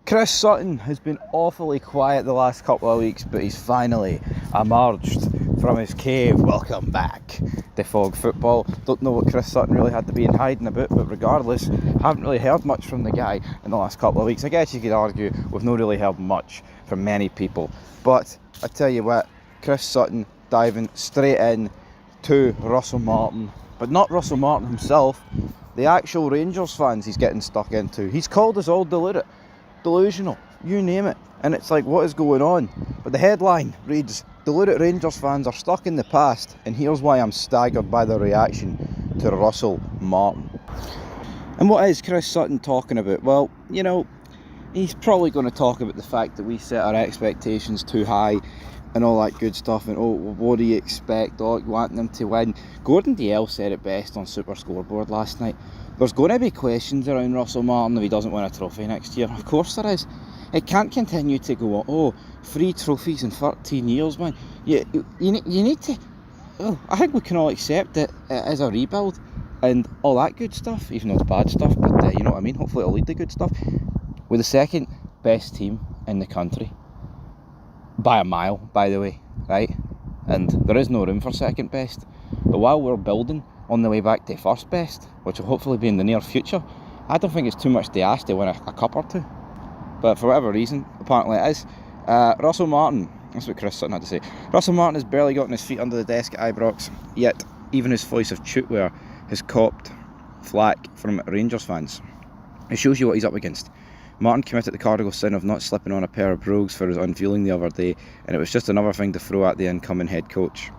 Chris Sutton has been awfully quiet the last couple of weeks, but he's finally emerged from his cave. Welcome back to Fog Football. Don't know what Chris Sutton really had to be in hiding about, but regardless, haven't really heard much from the guy in the last couple of weeks. I guess you could argue we've not really heard much from many people, but I tell you what, Chris Sutton diving straight in to Russell Martin, but not Russell Martin himself, the actual Rangers fans he's getting stuck into. He's called us all deluded, delusional, you name it, and it's like, what is going on? But the headline reads, deluded Rangers fans are stuck in the past, and here's why I'm staggered by the reaction to Russell Martin. And what is Chris Sutton talking about? Well, you know, he's probably going to talk about the fact that we set our expectations too high and all that good stuff, and what do you expect? You want them to win. Gordon DL said it best on Super Scoreboard last night. There's going to be questions around Russell Martin if he doesn't win a trophy next year. Of course there is. It can't continue to go on, 3 trophies in 13 years, man. You need to... I think we can all accept it as a rebuild and all that good stuff, even though it's bad stuff, but you know what I mean? Hopefully it'll lead to good stuff. We're the second best team in the country. By a mile, by the way, right? And there is no room for second best. But while we're building on the way back to first best, which will hopefully be in the near future, I don't think it's too much to ask to win a cup or two. But for whatever reason, apparently it is. Russell Martin, that's what Chris Sutton had to say. Russell Martin has barely gotten his feet under the desk at Ibrox, yet even his voice of Chutware has copped flack from Rangers fans. It shows you what he's up against. Martin committed the cardinal sin of not slipping on a pair of brogues for his unveiling the other day, and it was just another thing to throw at the incoming head coach.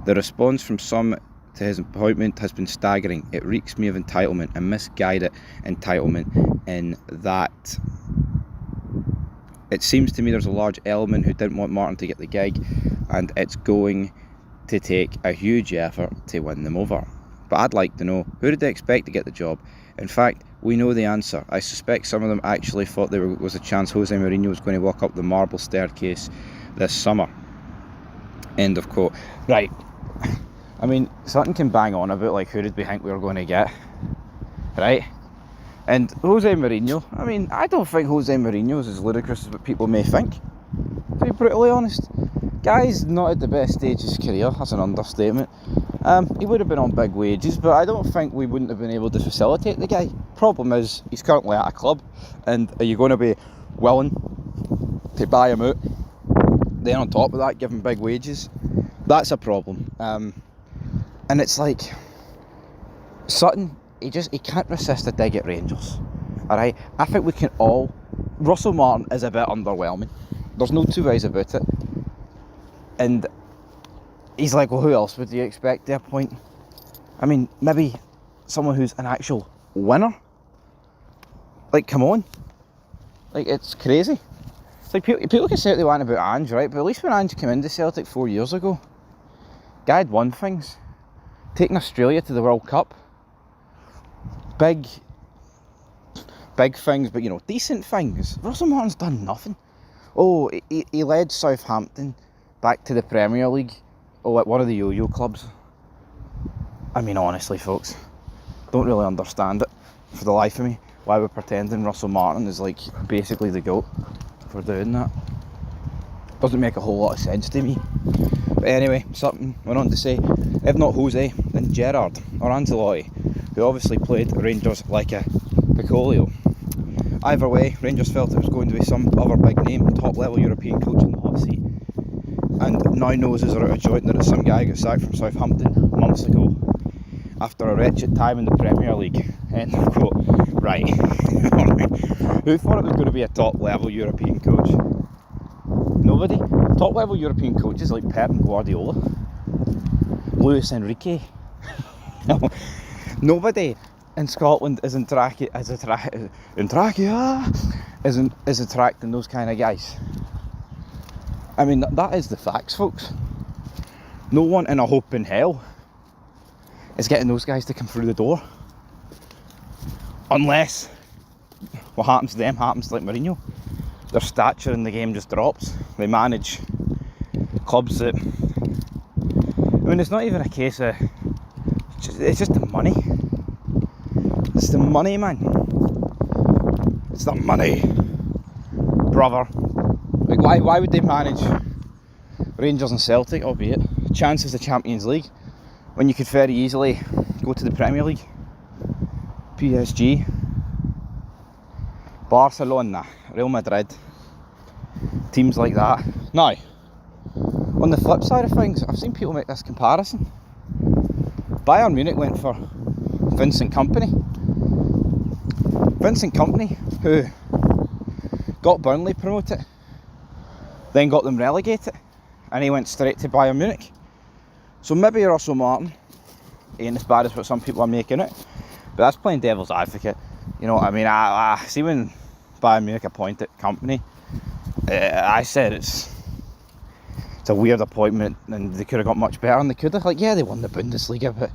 The response from some to his appointment has been staggering. It reeks me of entitlement, and misguided entitlement, in that it seems to me there's a large element who didn't want Martin to get the gig, and it's going to take a huge effort to win them over. But I'd like to know, who did they expect to get the job? In fact, we know the answer. I suspect some of them actually thought there was a chance Jose Mourinho was going to walk up the marble staircase this summer. End of quote. Right. I mean, Sutton can bang on about, like, who did we think we were going to get? Right? And Jose Mourinho, I mean, I don't think Jose Mourinho is as ludicrous as what people may think, to be brutally honest. Guy's not at the best stage of his career, that's an understatement. He would have been on big wages, but I don't think we wouldn't have been able to facilitate the guy. Problem is, he's currently at a club, and are you going to be willing to buy him out? Then on top of that, give him big wages? That's a problem. And it's like, Sutton, he can't resist a dig at Rangers. Alright, I think we can all... Russell Martin is a bit underwhelming. There's no two ways about it. And he's like, well, who else would you expect to appoint? I mean, maybe someone who's an actual winner? Like, come on. Like, it's crazy. It's like, people can say what they want about Ange, right? But at least when Ange came into Celtic 4 years ago, guy had won things. Taking Australia to the World Cup. Big things, but, you know, decent things. Russell Martin's done nothing. Oh, he led Southampton back to the Premier League. Oh, at one of the yo-yo clubs. I mean, honestly, folks, don't really understand it for the life of me. Why we're pretending Russell Martin is, like, basically the GOAT for doing that. Doesn't make a whole lot of sense to me. But anyway, Sutton went on to say, if not Jose, then Gerrard or Ancelotti, who obviously played Rangers like a Piccolo. Either way, Rangers felt it was going to be some other big name, top level European coach in the hot seat. And now noses are out of joint that it's some guy who got sacked from Southampton months ago after a wretched time in the Premier League. End of quote. Right. Who thought it was going to be a top level European coach? Nobody. Top level European coaches like Pep and Guardiola, Luis Enrique. Nobody in Scotland is attracting those kind of guys. I mean, that is the facts, folks. No one in a hope in hell is getting those guys to come through the door. Unless what happens to them happens like Mourinho. Their stature in the game just drops. They manage clubs that... I mean, it's not even a case of... It's just the money. It's the money, man. It's the money. brother. Like, why would they manage Rangers and Celtic, albeit chances of the Champions League, when you could very easily go to the Premier League? PSG, Barcelona, Real Madrid, teams like that. Now, on the flip side of things, I've seen people make this comparison. Bayern Munich went for Vincent Kompany. Vincent Kompany, who got Burnley promoted, then got them relegated, and he went straight to Bayern Munich. So maybe Russell Martin ain't as bad as what some people are making it, but that's playing devil's advocate. You know what I mean? I see when Bayern Munich appointed Kompany, I said it's a weird appointment and they could have got much better, and they could have. Like, yeah, they won the Bundesliga, but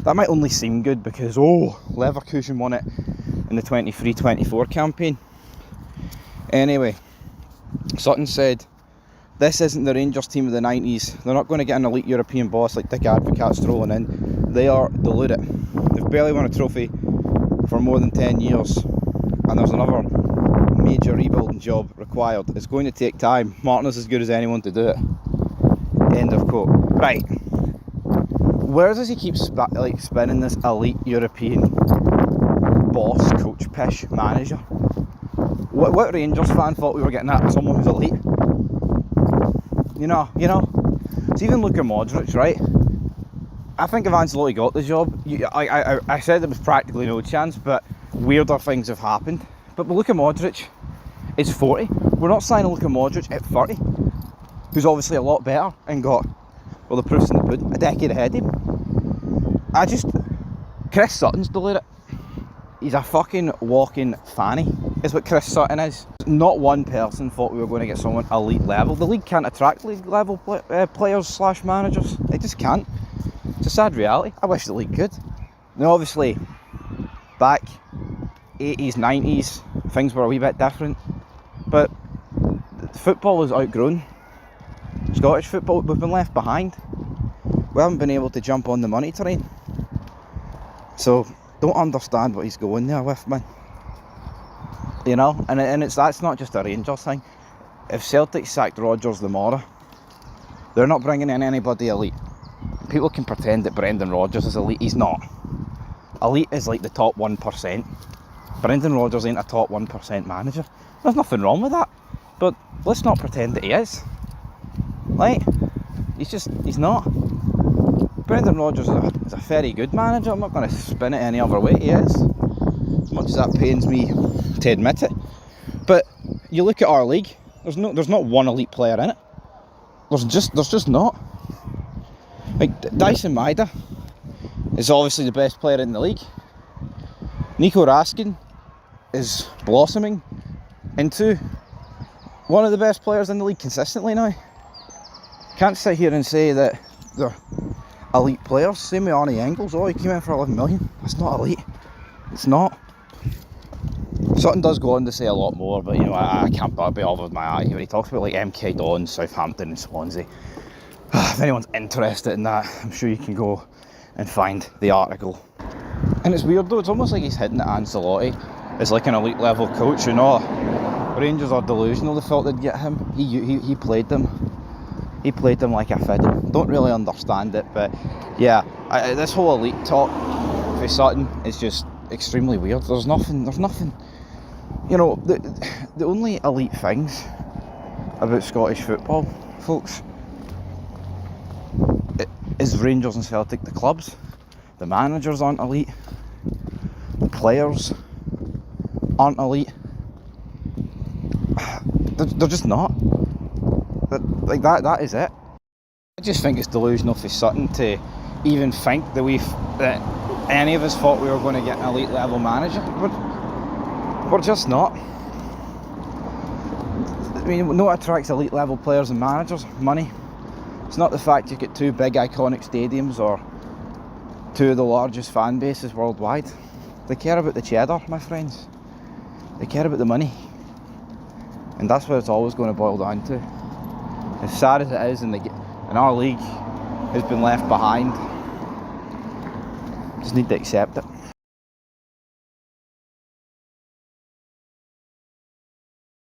that might only seem good because, Leverkusen won it in the 23-24 campaign. Anyway, Sutton said, this isn't the Rangers team of the 90s. They're not going to get an elite European boss like Dick Advocaat strolling in. They are deluded. They've barely won a trophy for more than 10 years, and there's another major rebuilding job required. It's going to take time. Martin is as good as anyone to do it. End of quote. Right. Where does he keep spinning this elite European boss, coach, pish, manager? What Rangers fan thought we were getting at someone who's elite? You know. It's even Luka Modric, right? I think if Ancelotti got the job, I said there was practically no chance, but weirder things have happened. But Luka Modric is 40. We're not signing Luka Modric at 30, who's obviously a lot better and got, well, the proof's in the pudding, a decade ahead of him. Chris Sutton's deluded. He's a fucking walking fanny, is what Chris Sutton is. Not one person thought we were going to get someone elite level. The league can't attract league level players / managers. They just can't. It's a sad reality. I wish the league could. Now, obviously, back 80s, 90s, things were a wee bit different, but football is outgrown. Scottish football, we've been left behind. We haven't been able to jump on the money train. So, don't understand what he's going there with, man. You know, and that's not just a Rangers thing. If Celtic sacked Rodgers tomorrow, they're not bringing in anybody elite. People can pretend that Brendan Rodgers is elite. He's not. Elite is like the top 1%. Brendan Rodgers ain't a top 1% manager. There's nothing wrong with that. But let's not pretend that he is. Like, he's not. Brendan Rodgers is a very good manager. I'm not going to spin it any other way. He is. As much as that pains me to admit it. But you look at our league, there's not one elite player in it. There's just not. Like, Dyson Maeda is obviously the best player in the league. Nico Raskin is blossoming into one of the best players in the league consistently now. Can't sit here and say that they're elite players. Same with Arnie Engels. He came in for 11 million. That's not elite. It's not. Sutton does go on to say a lot more, but I can't be bothered with my eye when he talks about like MK Dons, Southampton and Swansea. If anyone's interested in that, I'm sure you can go and find the article. And it's weird though, it's almost like he's hitting at Ancelotti as like an elite level coach. Rangers are delusional. They thought they'd get him. He played them. He played them like a fiddle. Don't really understand it, but yeah, this whole elite talk for Sutton is just extremely weird. There's nothing. The only elite things about Scottish football, folks, is Rangers and Celtic, the clubs. The managers aren't elite. The players aren't elite. They're just not. That is it. I just think it's delusional for Sutton to even think that any of us thought we were going to get an elite level manager. We're just not. I mean, no, what attracts elite level players and managers? Money. It's not the fact you get two big iconic stadiums or two of the largest fan bases worldwide. They care about the cheddar, my friends. They care about the money. And that's what it's always going to boil down to. As sad as it is, and our league has been left behind, just need to accept it.